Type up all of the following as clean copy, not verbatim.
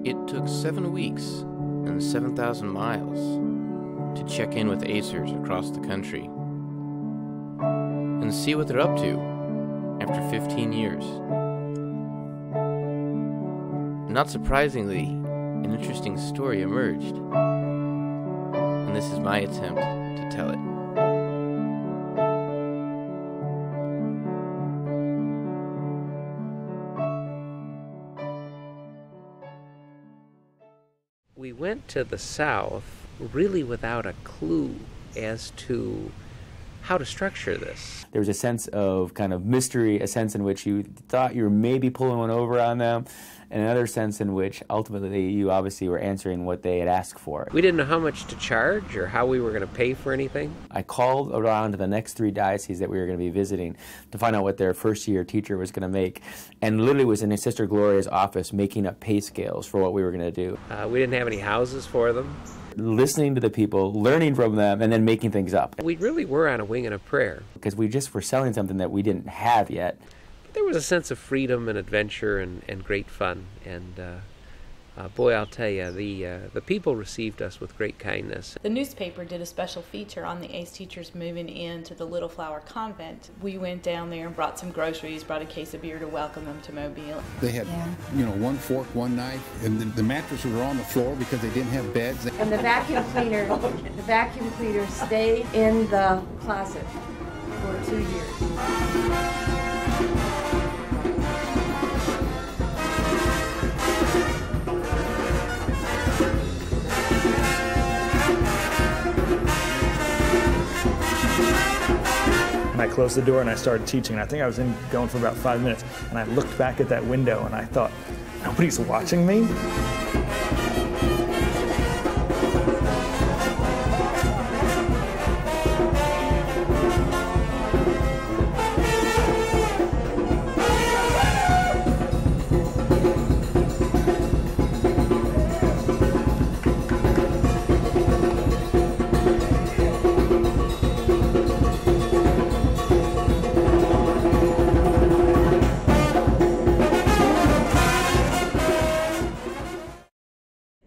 It took 7 weeks and 7,000 miles to check in with Acers across the country and see what they're up to after 15 years. Not surprisingly, an interesting story emerged, and this is my attempt to tell it. We went to the South really without a clue as to how to structure this. There was a sense of kind of mystery, a sense in which you thought you were maybe pulling one over on them, and another sense in which ultimately you obviously were answering what they had asked for. We didn't know how much to charge or how we were going to pay for anything. I called around to the next 3 dioceses that we were going to be visiting to find out what their first-year teacher was going to make, and literally was in his Sister Gloria's office making up pay scales for what we were going to do. We didn't have any houses for them. Listening to the people, learning from them, and then making things up. We really were on a wing and a prayer. Because we just were selling something that we didn't have yet. There was a sense of freedom and adventure and great fun. And boy, I'll tell you, the people received us with great kindness. The newspaper did a special feature on the ACE teachers moving into the Little Flower Convent. We went down there and brought some groceries, brought a case of beer to welcome them to Mobile. They had, one fork, one knife, and the mattresses were on the floor because they didn't have beds. And the vacuum cleaner stayed in the closet for 2 years. I closed the door and I started teaching. I think I was going for about 5 minutes, and I looked back at that window and I thought, nobody's watching me?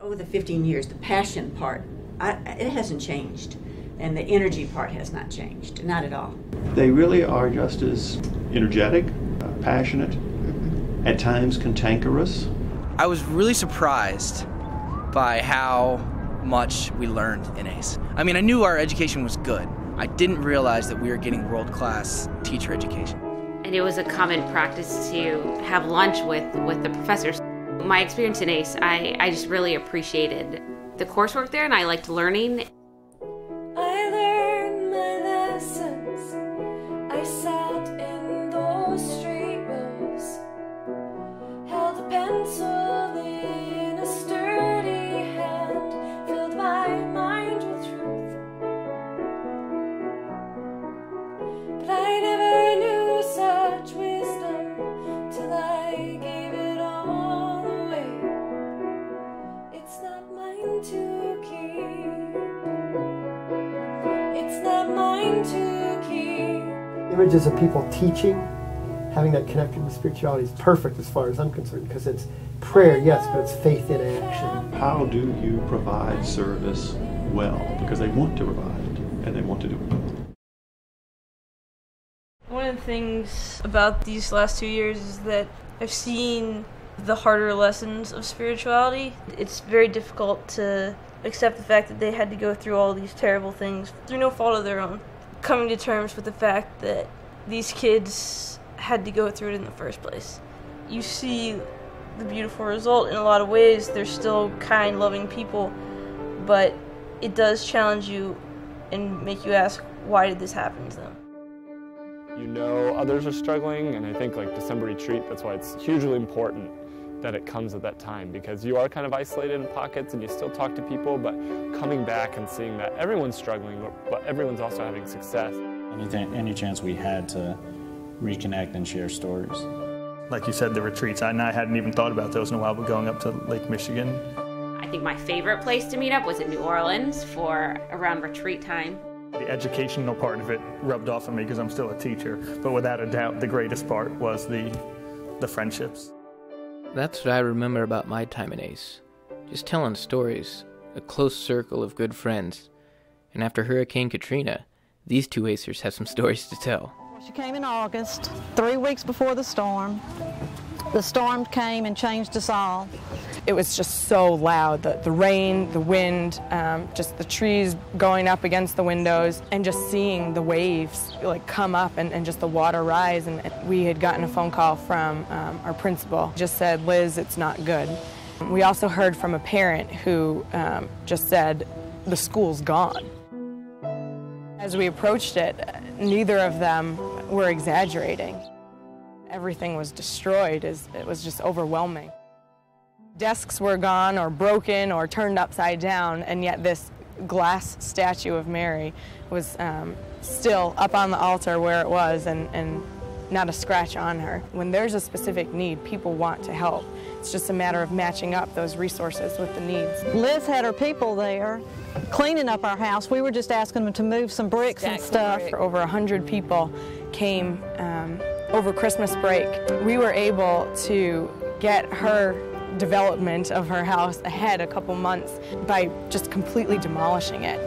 Over the 15 years, the passion part, it hasn't changed. And the energy part has not changed, not at all. They really are just as energetic, passionate, at times cantankerous. I was really surprised by how much we learned in ACE. I mean, I knew our education was good. I didn't realize that we were getting world-class teacher education. And it was a common practice to have lunch with the professors. My experience in ACE, I just really appreciated the coursework there, and I liked learning. I learned my lessons. I sat in those straight rows, held a pencil in a sturdy hand, filled my mind with truth. But I never knew such wisdom till I gave it all away. It's not mine to keep. It's not mine to keep. Images of people teaching, having that connection with spirituality is perfect as far as I'm concerned, because it's prayer, yes, but it's faith in action. How do you provide service well? Because they want to provide it, and they want to do it. One of the things about these last 2 years is that I've seen the harder lessons of spirituality. It's very difficult to accept the fact that they had to go through all these terrible things through no fault of their own. Coming to terms with the fact that these kids had to go through it in the first place. You see the beautiful result in a lot of ways. They're still kind, loving people, but it does challenge you and make you ask, why did this happen to them? You know others are struggling, and I think like December retreat, that's why it's hugely important that it comes at that time, because you are kind of isolated in pockets and you still talk to people, but coming back and seeing that everyone's struggling, but everyone's also having success. Any chance we had to reconnect and share stories. Like you said, the retreats, I hadn't even thought about those in a while, but going up to Lake Michigan. I think my favorite place to meet up was in New Orleans for around retreat time. The educational part of it rubbed off on me because I'm still a teacher, but without a doubt, the greatest part was the friendships. That's what I remember about my time in ACE. just telling stories, a close circle of good friends. And after Hurricane Katrina, these two Acers have some stories to tell. She came in August, 3 weeks before the storm. The storm came and changed us all. It was just so loud, the rain, the wind, just the trees going up against the windows, and just seeing the waves like come up and just the water rise. And we had gotten a phone call from our principal, just said, "Liz, it's not good." We also heard from a parent who just said, "The school's gone." As we approached it, neither of them were exaggerating. Everything was destroyed. It was just overwhelming. Desks were gone or broken or turned upside down, and yet this glass statue of Mary was still up on the altar where it was, and not a scratch on her. When there's a specific need, people want to help. It's just a matter of matching up those resources with the needs. Liz had her people there cleaning up our house. We were just asking them to move some bricks and stuff. Over 100 people came over Christmas break. We were able to get her development of her house ahead a couple months by just completely demolishing it.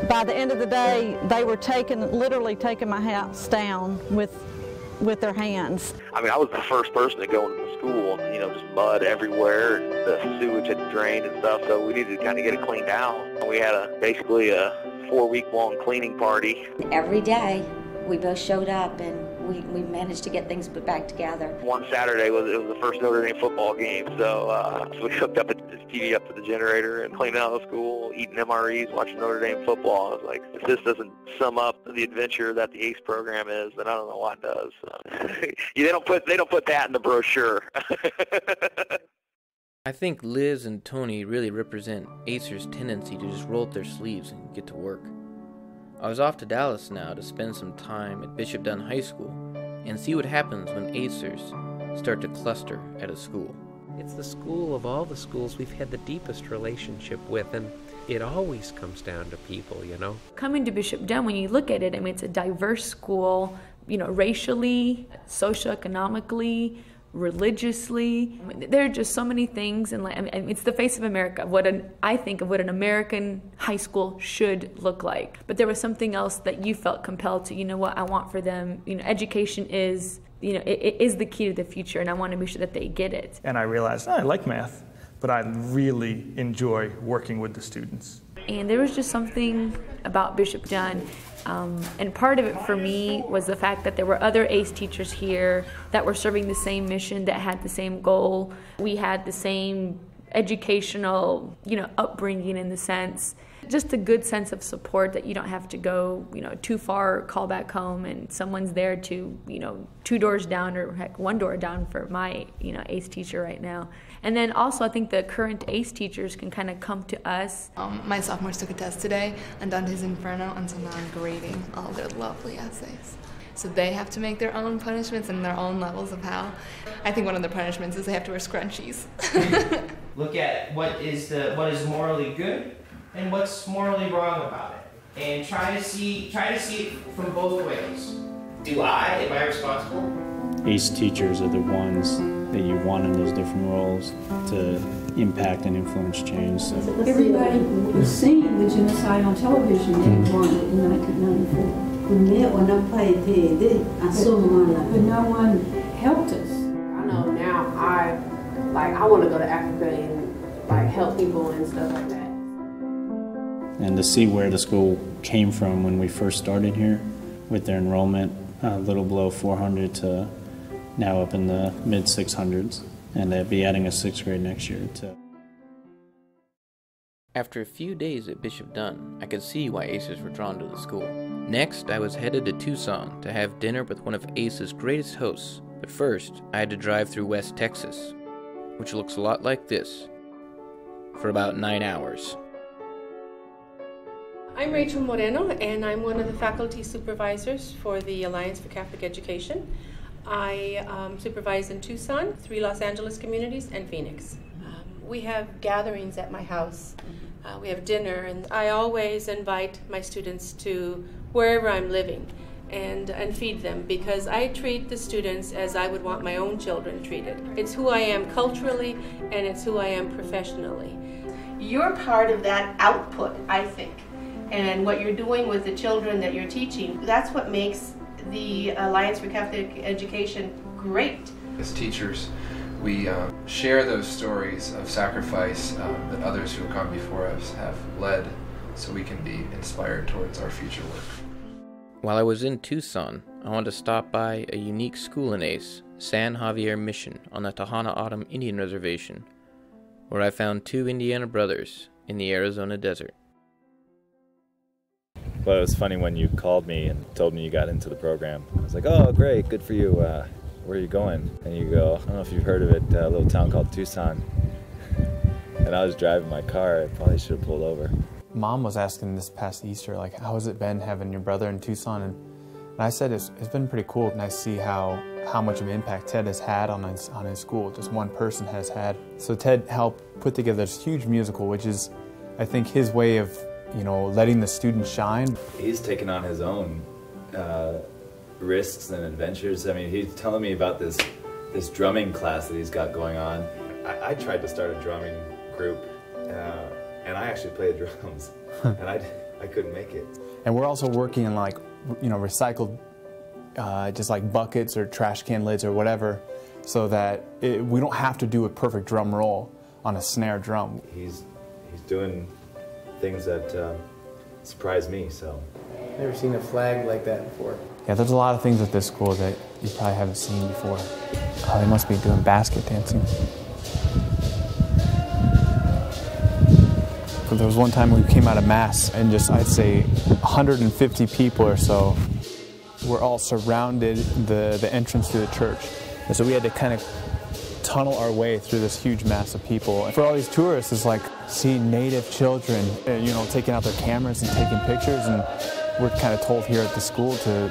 By the end of the day, they were literally taking my house down with their hands. I mean, I was the first person to go into the school, and, just mud everywhere, and the sewage had drained and stuff, so we needed to kind of get it cleaned out. And we had basically a 4-week-long cleaning party. Every day, we both showed up, and we managed to get things put back together. One Saturday was the first Notre Dame football game, so we hooked up the TV up to the generator and cleaned out the school, eating MREs, watching Notre Dame football. I was like, if this doesn't sum up the adventure that the ACE program is, then I don't know what does. They don't put that in the brochure. I think Liz and Tony really represent Acers' tendency to just roll up their sleeves and get to work. I was off to Dallas now to spend some time at Bishop Dunn High School and see what happens when Acers start to cluster at a school. It's the school of all the schools we've had the deepest relationship with, and it always comes down to people, Coming to Bishop Dunn, when you look at it, I mean, it's a diverse school, racially, socioeconomically, religiously. There are just so many things, and it's the face of America, I think of what an American high school should look like. But there was something else that you felt compelled to, what I want for them. Education is, it is the key to the future, and I want to be sure that they get it. And I realized, I like math, but I really enjoy working with the students. And there was just something about Bishop Dunn. And part of it for me was the fact that there were other ACE teachers here that were serving the same mission, that had the same goal. We had the same educational, upbringing in the sense. Just a good sense of support that you don't have to go, too far, call back home, and someone's there to, 2 doors down, or heck, 1 door down for my, ACE teacher right now. And then also I think the current ACE teachers can kind of come to us. My sophomores took a test today on Dante's Inferno, and so now I'm grading all their lovely essays. So they have to make their own punishments and their own levels of how. I think one of the punishments is they have to wear scrunchies. Look at what is morally good and what's morally wrong about it, and try to see it from both ways. Am I responsible? ACE teachers are the ones that you want in those different roles to impact and influence change. So. Everybody was seeing the genocide on television in Rwanda in 1994. But no one helped us. I know now I want to go to Africa and help people and stuff like that. And to see where the school came from when we first started here, with their enrollment a little below 400 to now up in the mid 600s, and they'll be adding a 6th grade next year too. After a few days at Bishop Dunn, I could see why Acers were drawn to the school. Next, I was headed to Tucson to have dinner with one of ACE's greatest hosts, but first, I had to drive through West Texas, which looks a lot like this, for about 9 hours. I'm Rachel Moreno, and I'm one of the faculty supervisors for the Alliance for Catholic Education. I supervise in Tucson, 3 Los Angeles communities, and Phoenix. We have gatherings at my house. We have dinner, and I always invite my students to wherever I'm living and feed them, because I treat the students as I would want my own children treated. It's who I am culturally, and it's who I am professionally. You're part of that output, I think. And what you're doing with the children that you're teaching, that's what makes the Alliance for Catholic Education great. As teachers, we share those stories of sacrifice that others who have gone before us have led, so we can be inspired towards our future work. While I was in Tucson, I wanted to stop by a unique school in ACE, San Javier Mission on the Tohono O'odham Indian Reservation, where I found 2 Indiana brothers in the Arizona desert. Well, it was funny when you called me and told me you got into the program. I was like, oh, great, good for you. Where are you going? And you go, I don't know if you've heard of it, a little town called Tucson. And I was driving my car. I probably should have pulled over. Mom was asking this past Easter, like, how has it been having your brother in Tucson? And I said it's been pretty cool, and I see how much of an impact Ted has had on his school. Just one person has had. So Ted helped put together this huge musical, which is, I think, his way of, letting the students shine. He's taken on his own risks and adventures. I mean, he's telling me about this drumming class that he's got going on. I tried to start a drumming group, and I actually played drums, and I couldn't make it. And we're also working in recycled, just like buckets or trash can lids or whatever, so that we don't have to do a perfect drum roll on a snare drum. He's doing things that surprise me, so. Never seen a flag like that before. Yeah, there's a lot of things at this school that you probably haven't seen before. They must be doing basket dancing. But there was one time we came out of Mass and I'd say 150 people or so were all surrounded the entrance to the church. And so we had to kind of tunnel our way through this huge mass of people. And for all these tourists, it's like seeing native children, taking out their cameras and taking pictures. And we're kind of told here at the school to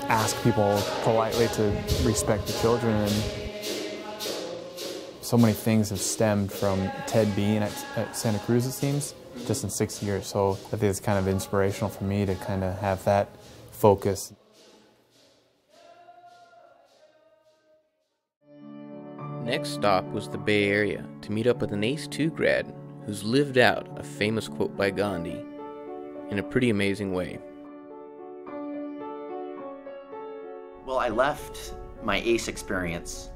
ask people politely to respect the children. And so many things have stemmed from Ted being at Santa Cruz, it seems, just in 6 years. So I think it's kind of inspirational for me to kind of have that focus. Next stop was the Bay Area to meet up with an ACE 2 grad who's lived out a famous quote by Gandhi in a pretty amazing way. Well, I left my ACE experience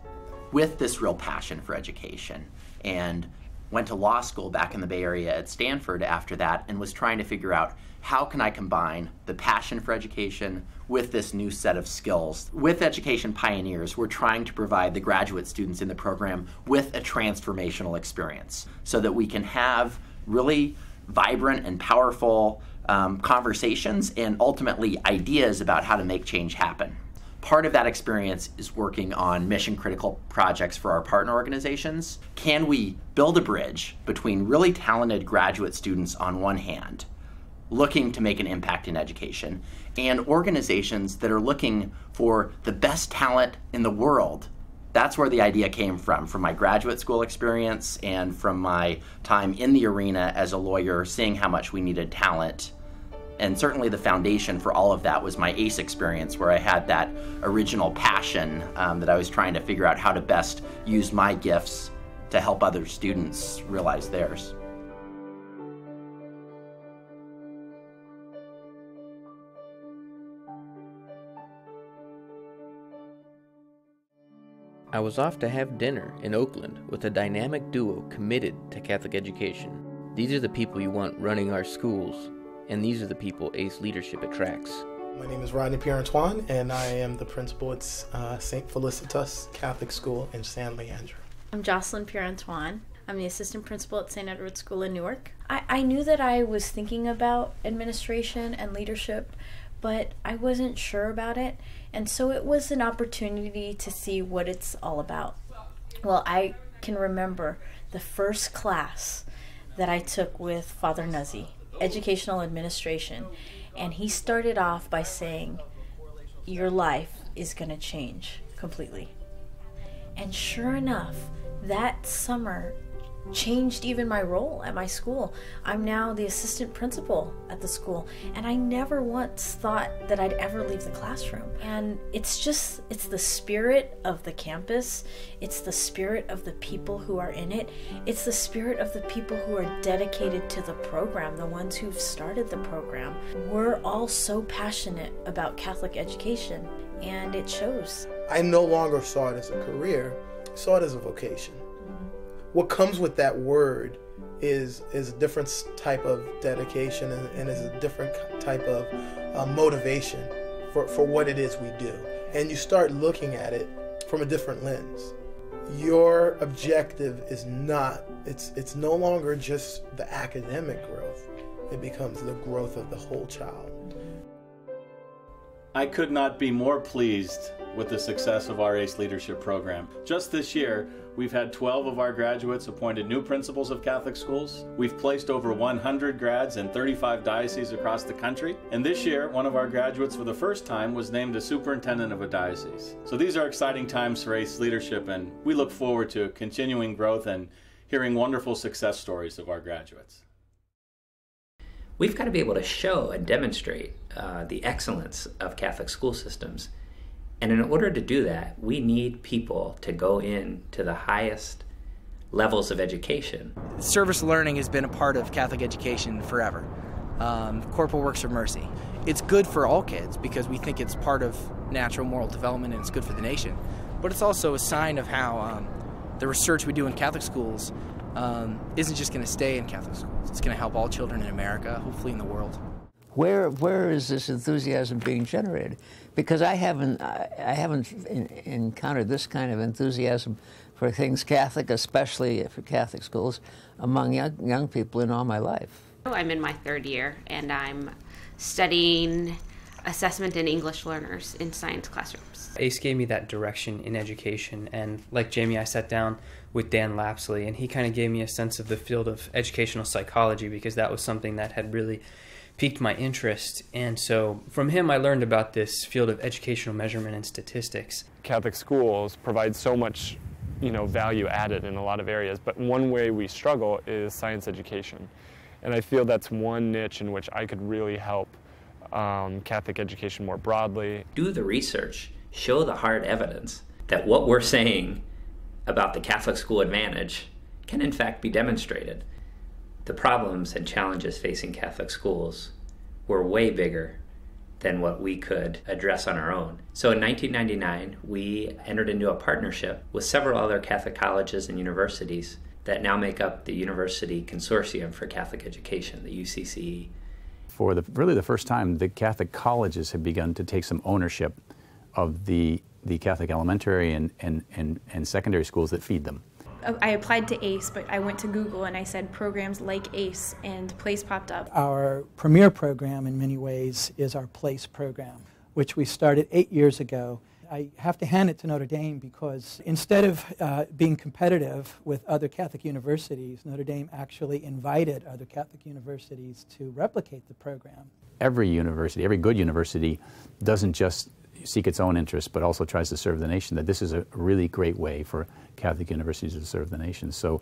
with this real passion for education and went to law school back in the Bay Area at Stanford after that and was trying to figure out how can I combine the passion for education with this new set of skills. With Education Pioneers, we're trying to provide the graduate students in the program with a transformational experience so that we can have really vibrant and powerful conversations and ultimately ideas about how to make change happen. Part of that experience is working on mission-critical projects for our partner organizations. Can we build a bridge between really talented graduate students on one hand, looking to make an impact in education, and organizations that are looking for the best talent in the world? That's where the idea came from my graduate school experience and from my time in the arena as a lawyer, seeing how much we needed talent. And certainly the foundation for all of that was my ACE experience, where I had that original passion that I was trying to figure out how to best use my gifts to help other students realize theirs. I was off to have dinner in Oakland with a dynamic duo committed to Catholic education. These are the people you want running our schools, and these are the people ACE leadership attracts. My name is Rodney Pierre-Antoine, and I am the principal at St. Felicitas Catholic School in San Leandro. I'm Jocelyn Pierre-Antoine. I'm the assistant principal at St. Edward's School in Newark. I knew that I was thinking about administration and leadership, but I wasn't sure about it, and so it was an opportunity to see what it's all about. Well, I can remember the first class that I took with Father Nuzzi, Educational Administration, and he started off by saying, your life is going to change completely. And sure enough, that summer changed even my role at my school. I'm now the assistant principal at the school, and I never once thought that I'd ever leave the classroom. And it's the spirit of the campus, it's the spirit of the people who are in it, it's the spirit of the people who are dedicated to the program, the ones who've started the program. We're all so passionate about Catholic education, and it shows. I no longer saw it as a career, I saw it as a vocation. What comes with that word is a different type of dedication and is a different type of motivation for what it is we do. And you start looking at it from a different lens. Your objective is not, it's no longer just the academic growth. It becomes the growth of the whole child. I could not be more pleased with the success of our ACE Leadership Program. Just this year, we've had 12 of our graduates appointed new principals of Catholic schools. We've placed over 100 grads in 35 dioceses across the country. And this year, one of our graduates for the first time was named a superintendent of a diocese. So these are exciting times for ACE leadership, and we look forward to continuing growth and hearing wonderful success stories of our graduates. We've got to be able to show and demonstrate the excellence of Catholic school systems. And in order to do that, we need people to go into the highest levels of education. Service learning has been a part of Catholic education forever. Corporal works of mercy. It's good for all kids because we think it's part of natural moral development and it's good for the nation. But it's also a sign of how the research we do in Catholic schools isn't just going to stay in Catholic schools. It's going to help all children in America, hopefully in the world. Where is this enthusiasm being generated? Because I haven't encountered this kind of enthusiasm for things Catholic, especially for Catholic schools, among young people in all my life. I'm in my third year, and I'm studying assessment and English learners in science classrooms. ACE gave me that direction in education, and like Jamie, I sat down with Dan Lapsley, and he kind of gave me a sense of the field of educational psychology because that was something that had really piqued my interest. And so from him I learned about this field of educational measurement and statistics. Catholic schools provide so much, value added in a lot of areas, but one way we struggle is science education. And I feel that's one niche in which I could really help Catholic education more broadly. Do the research, show the hard evidence that what we're saying about the Catholic school advantage can in fact be demonstrated. The problems and challenges facing Catholic schools were way bigger than what we could address on our own. So in 1999, we entered into a partnership with several other Catholic colleges and universities that now make up the University Consortium for Catholic Education, the UCCE. For really the first time, the Catholic colleges have begun to take some ownership of the Catholic elementary and secondary schools that feed them. I applied to ACE, but I went to Google and I said programs like ACE, and PLACE popped up. Our premier program in many ways is our PLACE program, which we started 8 years ago. I have to hand it to Notre Dame because instead of being competitive with other Catholic universities, Notre Dame actually invited other Catholic universities to replicate the program. Every university, every good university, doesn't just seek its own interests, but also tries to serve the nation. That this is a really great way for Catholic universities to serve the nation. So,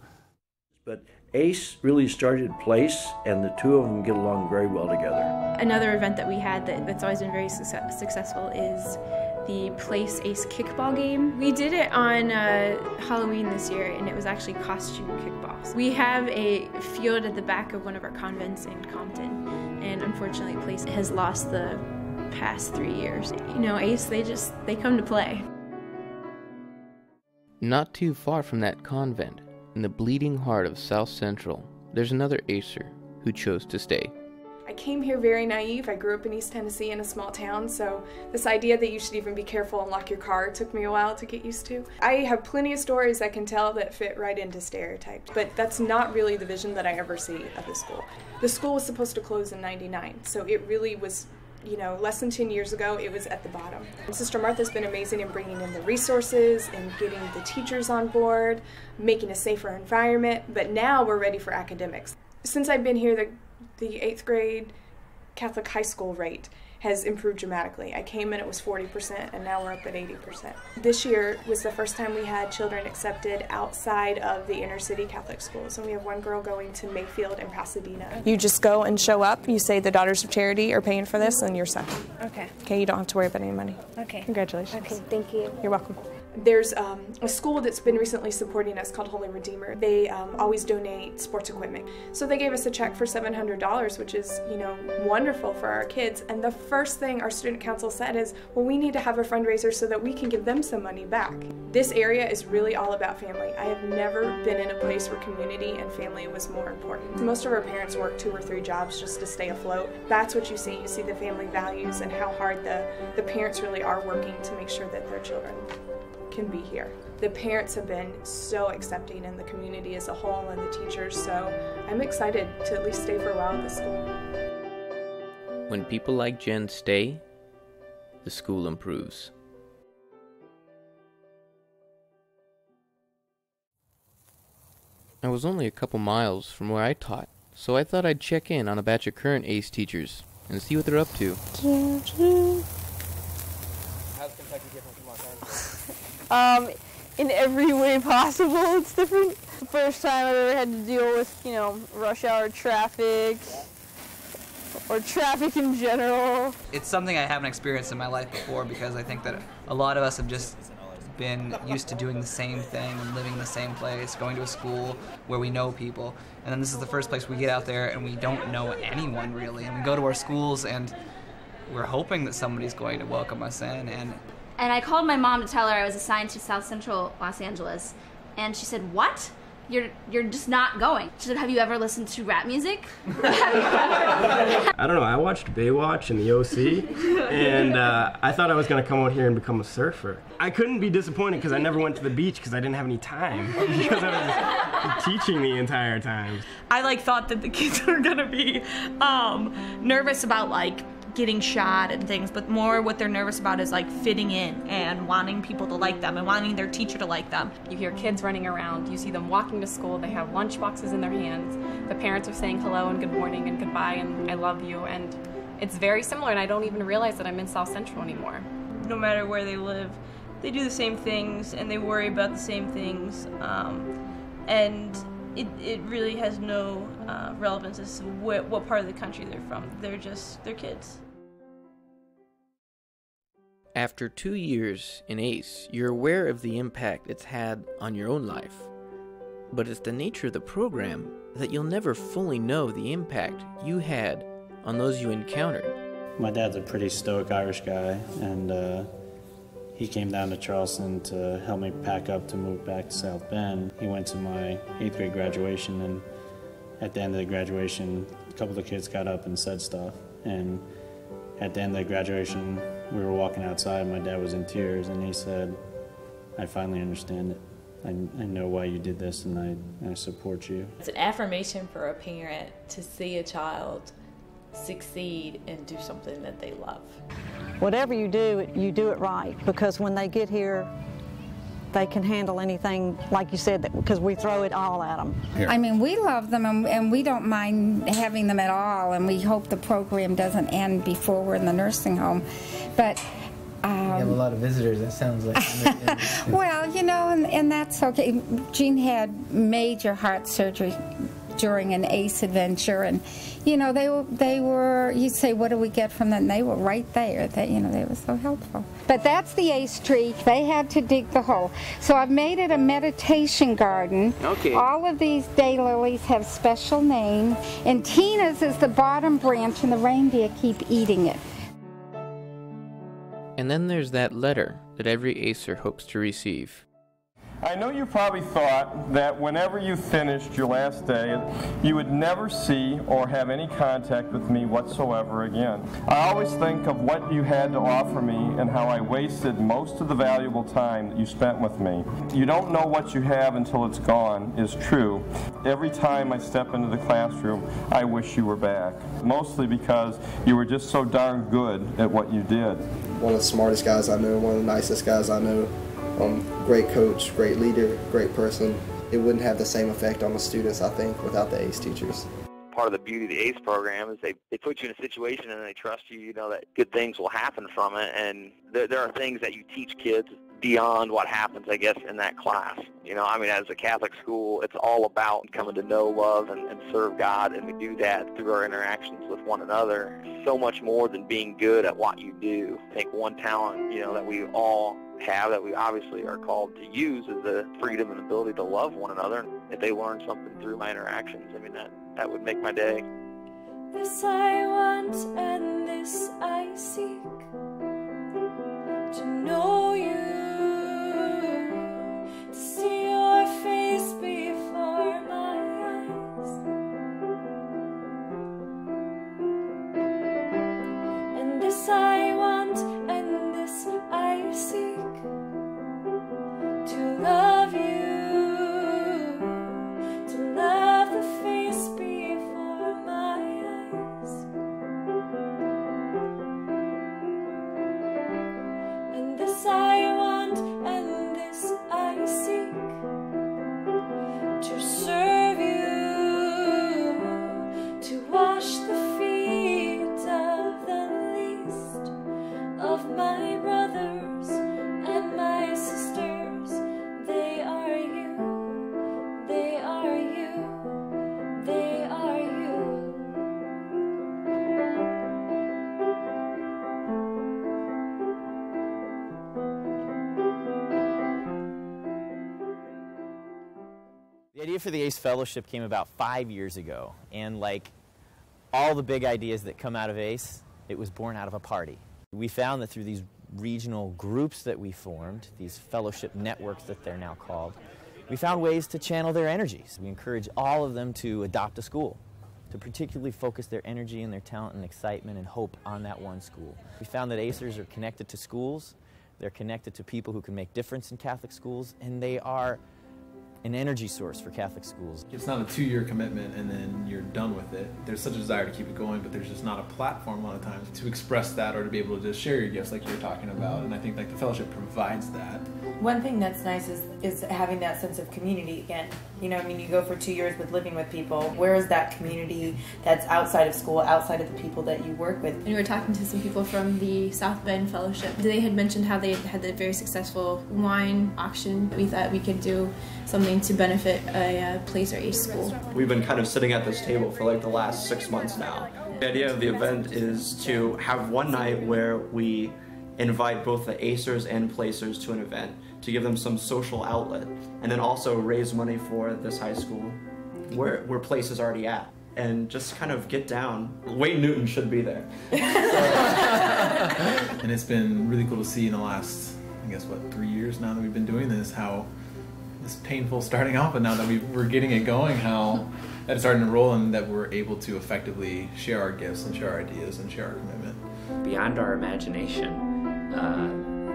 but ACE really started PLACE, and the two of them get along very well together. Another event that we had that's always been very successful is the PLACE ACE kickball game. We did it on Halloween this year, and it was actually costume kickballs. We have a field at the back of one of our convents in Compton, and unfortunately PLACE has lost the past 3 years. ACE, they come to play. Not too far from that convent, in the bleeding heart of South Central, there's another ACER who chose to stay. I came here very naive. I grew up in East Tennessee in a small town, so this idea that you should even be careful and lock your car took me a while to get used to. I have plenty of stories I can tell that fit right into stereotypes, but that's not really the vision that I ever see of the school. The school was supposed to close in '99, so it really was less than 10 years ago, it was at the bottom. Sister Martha's been amazing in bringing in the resources and getting the teachers on board, making a safer environment, but now we're ready for academics. Since I've been here, the 8th grade Catholic high school rate has improved dramatically. I came in, it was 40%, and now we're up at 80%. This year was the first time we had children accepted outside of the inner city Catholic schools, and we have one girl going to Mayfield and Pasadena. You just go and show up, you say the Daughters of Charity are paying for this, and you're set. Okay. Okay, you don't have to worry about any money. Okay. Congratulations. Okay, thank you. You're welcome. There's a school that's been recently supporting us called Holy Redeemer. They always donate sports equipment. So they gave us a check for $700, which is, you know, wonderful for our kids. And the first thing our student council said is, well, we need to have a fundraiser so that we can give them some money back. This area is really all about family. I have never been in a place where community and family was more important. Most of our parents work 2 or 3 jobs just to stay afloat. That's what you see. You see the family values and how hard the parents really are working to make sure that their children can be here. The parents have been so accepting, and the community as a whole, and the teachers, so I'm excited to at least stay for a while at the school. When people like Jen stay, the school improves. I was only a couple miles from where I taught, so I thought I'd check in on a batch of current ACE teachers and see what they're up to. How's Kentucky different from Los Angeles? In every way possible, it's different. The first time I've ever had to deal with, you know, rush hour traffic, or traffic in general. It's something I haven't experienced in my life before, because I think that a lot of us have just been used to doing the same thing and living in the same place, going to a school where we know people. And then this is the first place we get out there and we don't know anyone really. And we go to our schools and we're hoping that somebody's going to welcome us in. And I called my mom to tell her I was assigned to South Central Los Angeles. And she said, "What? You're just not going." She said, "Have you ever listened to rap music?" I don't know, I watched Baywatch and The OC, and I thought I was going to come out here and become a surfer. I couldn't be disappointed because I never went to the beach because I didn't have any time, because I was teaching the entire time. I thought that the kids were going to be nervous about getting shot and things, but more what they're nervous about is fitting in and wanting people to like them and wanting their teacher to like them. You hear kids running around, you see them walking to school, they have lunch boxes in their hands, the parents are saying hello and good morning and goodbye and I love you, and it's very similar, and I don't even realize that I'm in South Central anymore. No matter where they live, they do the same things and they worry about the same things, and it really has no relevance as to what part of the country they're from. They're kids. After 2 years in ACE, you're aware of the impact it's had on your own life. But it's the nature of the program that you'll never fully know the impact you had on those you encountered. My dad's a pretty stoic Irish guy, and he came down to Charleston to help me pack up to move back to South Bend. He went to my 8th grade graduation, and at the end of the graduation, a couple of the kids got up and said stuff. And at the end of the graduation, we were walking outside, and my dad was in tears, and he said, "I finally understand it. I know why you did this, and I support you." It's an affirmation for a parent to see a child succeed and do something that they love. Whatever you do it right, because when they get here, they can handle anything, like you said, because we throw it all at them. I mean, we love them, and we don't mind having them at all, and we hope the program doesn't end before we're in the nursing home. But you have a lot of visitors, it sounds like. Well, you know, and that's okay. Jean had major heart surgery during an ACE adventure, and you know, they were, you say, what do we get from them? And they were right there. They were so helpful. But that's the ACE tree. They had to dig the hole. So I've made it a meditation garden. Okay. All of these daylilies have special names, and Tina's is the bottom branch, and the reindeer keep eating it. And then there's that letter that every ACER hopes to receive. I know you probably thought that whenever you finished your last day, you would never see or have any contact with me whatsoever again. I always think of what you had to offer me and how I wasted most of the valuable time that you spent with me. You don't know what you have until it's gone is true. Every time I step into the classroom, I wish you were back, mostly because you were just so darn good at what you did. One of the smartest guys I know, one of the nicest guys I know. Great coach, great leader, great person. It wouldn't have the same effect on the students, I think, without the ACE teachers. part of the beauty of the ACE program is they put you in a situation and they trust you, you know, that good things will happen from it. And there are things that you teach kids beyond what happens, I guess, in that class. You know, I mean, as a Catholic school, it's all about coming to know, love, and serve God, and we do that through our interactions with one another. So much more than being good at what you do. I think one talent, you know, that we all have, that we obviously are called to use, is the freedom and ability to love one another. And if they learn something through my interactions, I mean, that would make my day. This I want and this I seek, to know you, to see your face before my eyes, and this I want and this I seek, to love you, to love the face before my eyes, and this I want and this I seek, to serve you, to wash the feet of the least of my brothers and my sisters. They are you, they are you, they are you. The idea for the ACE Fellowship came about 5 years ago, and like all the big ideas that come out of ACE, it was born out of a party. We found that through these regional groups that we formed, these fellowship networks that they're now called, we found ways to channel their energies. We encourage all of them to adopt a school, to particularly focus their energy and their talent and excitement and hope on that one school. We found that ACErs are connected to schools, they're connected to people who can make difference in Catholic schools, and they are an energy source for Catholic schools. It's not a 2-year commitment and then you're done with it. There's such a desire to keep it going, but there's just not a platform a lot of times to express that or to be able to just share your gifts like you were talking about, and I think like the fellowship provides that. One thing that's nice is having that sense of community again. You know, I mean, you go for 2 years with living with people. Where is that community that's outside of school, outside of the people that you work with? And we were talking to some people from the South Bend Fellowship. They had mentioned how they had the very successful wine auction. We thought we could do something to benefit a place or a school. We've been kind of sitting at this table for like the last 6 months now. The idea of the event is to have one night where we invite both the Acers and Placers to an event to give them some social outlet, and then also raise money for this high school where Place is already at, and just kind of get down. Wayne Newton should be there. And it's been really cool to see in the last, I guess, what, 3 years now that we've been doing this, how it's painful starting off, but now that we're getting it going, how that's starting to roll, and that we're able to effectively share our gifts and share our ideas and share our commitment. Beyond our imagination,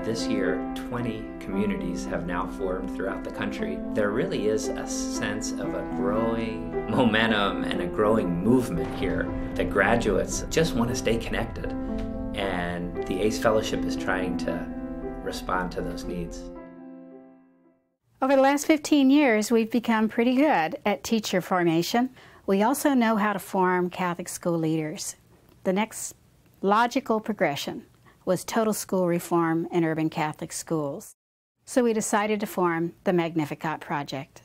this year 20 communities have now formed throughout the country. There really is a sense of a growing momentum and a growing movement here. The graduates just want to stay connected, and the ACE Fellowship is trying to respond to those needs. Over the last 15 years, we've become pretty good at teacher formation. We also know how to form Catholic school leaders. The next logical progression was total school reform in urban Catholic schools. So we decided to form the Magnificat Project.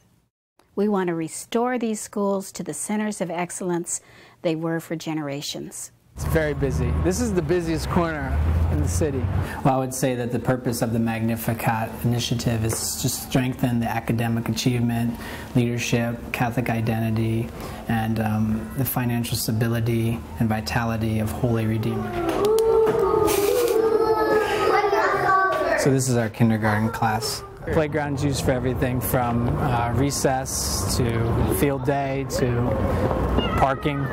We want to restore these schools to the centers of excellence they were for generations. It's very busy. This is the busiest corner in the city. Well, I would say that the purpose of the Magnificat initiative is to strengthen the academic achievement, leadership, Catholic identity, and the financial stability and vitality of Holy Redeemer. So this is our kindergarten class. Playground's used for everything from recess to field day to parking.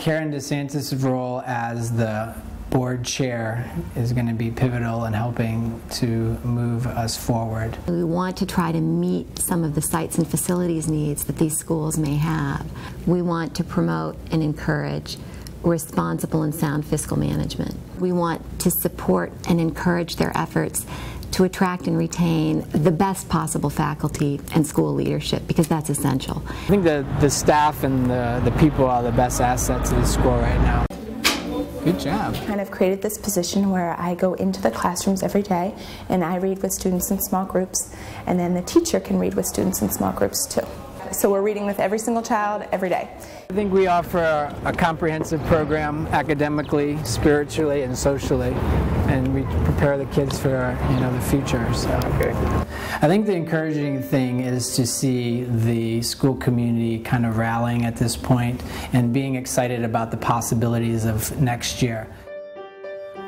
Karen DeSantis' role as the board chair is going to be pivotal in helping to move us forward. We want to try to meet some of the sites and facilities needs that these schools may have. We want to promote and encourage responsible and sound fiscal management. We want to support and encourage their efforts to attract and retain the best possible faculty and school leadership, because that's essential. I think the staff and the people are the best assets of the school right now. Good job. Kind of created this position where I go into the classrooms every day and I read with students in small groups, and then the teacher can read with students in small groups too. So we're reading with every single child every day. I think we offer a comprehensive program academically, spiritually, and socially, and we prepare the kids for the future. So. Okay. I think the encouraging thing is to see the school community kind of rallying at this point and being excited about the possibilities of next year.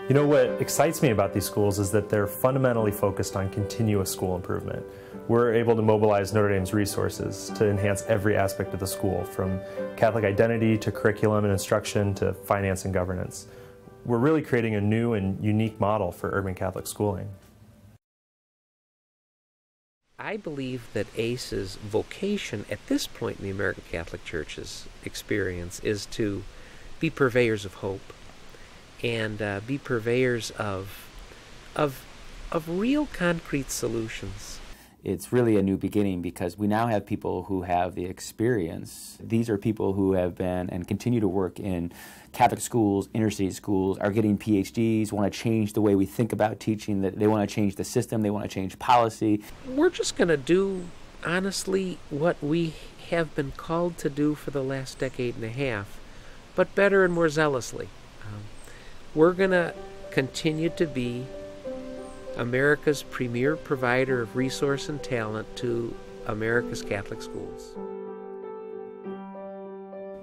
You know, what excites me about these schools is that they're fundamentally focused on continuous school improvement. We're able to mobilize Notre Dame's resources to enhance every aspect of the school, from Catholic identity to curriculum and instruction to finance and governance. We're really creating a new and unique model for urban Catholic schooling. I believe that ACE's vocation at this point in the American Catholic Church's experience is to be purveyors of hope and be purveyors of real concrete solutions. It's really a new beginning because we now have people who have the experience. These are people who have been and continue to work in Catholic schools, inner-city schools, are getting PhDs, want to change the way we think about teaching, that they want to change the system, they want to change policy. We're just going to do, honestly, what we have been called to do for the last decade and a half, but better and more zealously. We're going to continue to be America's premier provider of resource and talent to America's Catholic schools.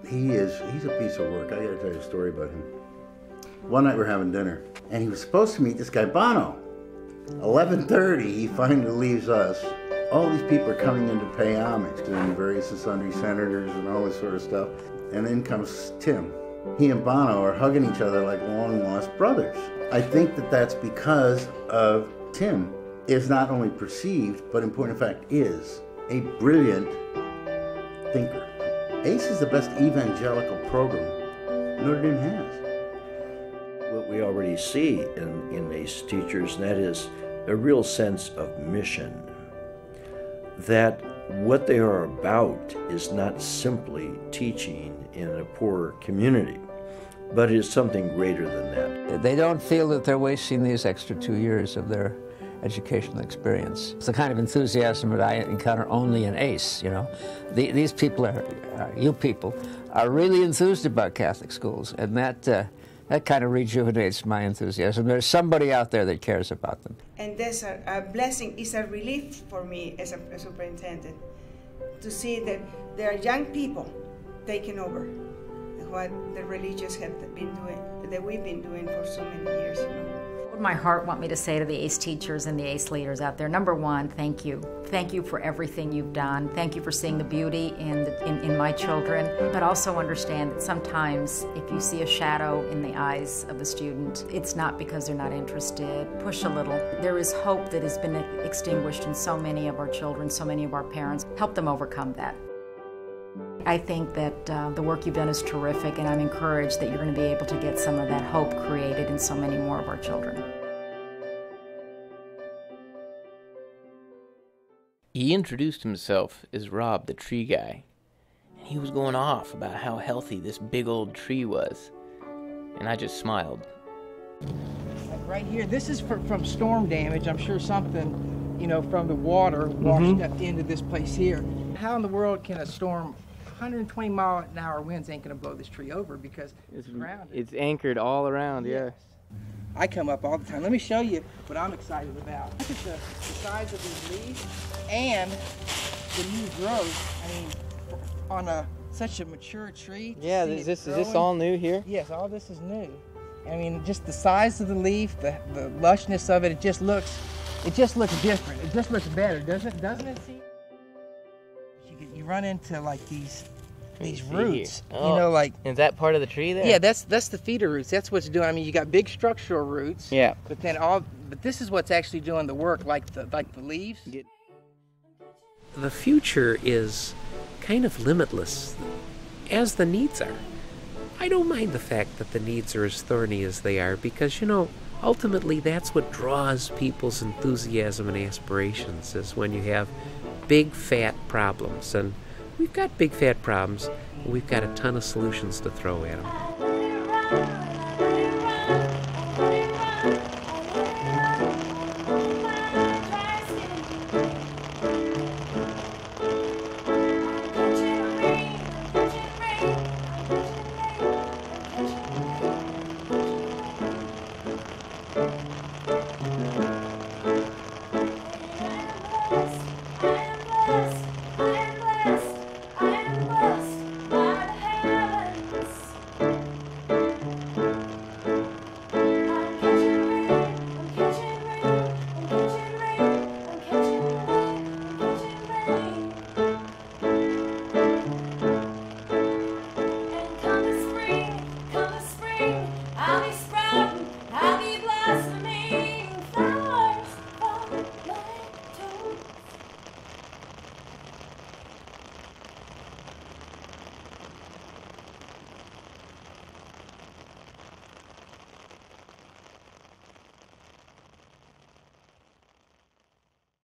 He's a piece of work. I gotta tell you a story about him. One night we're having dinner, and he was supposed to meet this guy Bono. 11:30, he finally leaves us. All these people are coming in to pay homage to the various and sundry senators and all this sort of stuff. And then comes Tim. He and Bono are hugging each other like long-lost brothers. I think that that's because of Tim is not only perceived, but in point of fact is a brilliant thinker. ACE is the best evangelical program Notre Dame has. What we already see in ACE teachers, and that is a real sense of mission. That what they are about is not simply teaching in a poor community, but it is something greater than that. They don't feel that they're wasting these extra 2 years of their educational experience. It's the kind of enthusiasm that I encounter only in ACE, you know. These people you people, are really enthused about Catholic schools, and that kind of rejuvenates my enthusiasm. There's somebody out there that cares about them. And that's a blessing, it's a relief for me as a superintendent to see that there are young people taking over what the religious have been doing, that we've been doing for so many years. You know. What would my heart want me to say to the ACE teachers and the ACE leaders out there? Number one, thank you. Thank you for everything you've done. Thank you for seeing the beauty in my children, but also understand that sometimes if you see a shadow in the eyes of a student, it's not because they're not interested. Push a little. There is hope that has been extinguished in so many of our children, so many of our parents. Help them overcome that. I think that the work you've done is terrific, and I'm encouraged that you're going to be able to get some of that hope created in so many more of our children. He introduced himself as Rob the tree guy, and he was going off about how healthy this big old tree was, and I just smiled. Like right here, this is from storm damage. I'm sure something, you know, from the water washed up into this place here. How in the world can a storm, 120-mile-an-hour winds ain't going to blow this tree over because it's grounded? It's anchored all around, yes. I come up all the time. Let me show you what I'm excited about. Look at the size of these leaves and the new growth. I mean, on such a mature tree. Yeah, is this all new here? Yes, all this is new. I mean, just the size of the leaf, the lushness of it, it just looks different. It just looks better, doesn't it? See? You run into like these roots, oh, you know, like. Is that part of the tree there? Yeah, that's the feeder roots. That's what's doing. I mean, you got big structural roots. Yeah. But this is what's actually doing the work, like the leaves. The future is kind of limitless, as the needs are. I don't mind the fact that the needs are as thorny as they are because, you know, ultimately that's what draws people's enthusiasm and aspirations, is when you have big fat problems. And we've got big fat problems, and we've got a ton of solutions to throw at them. I'll be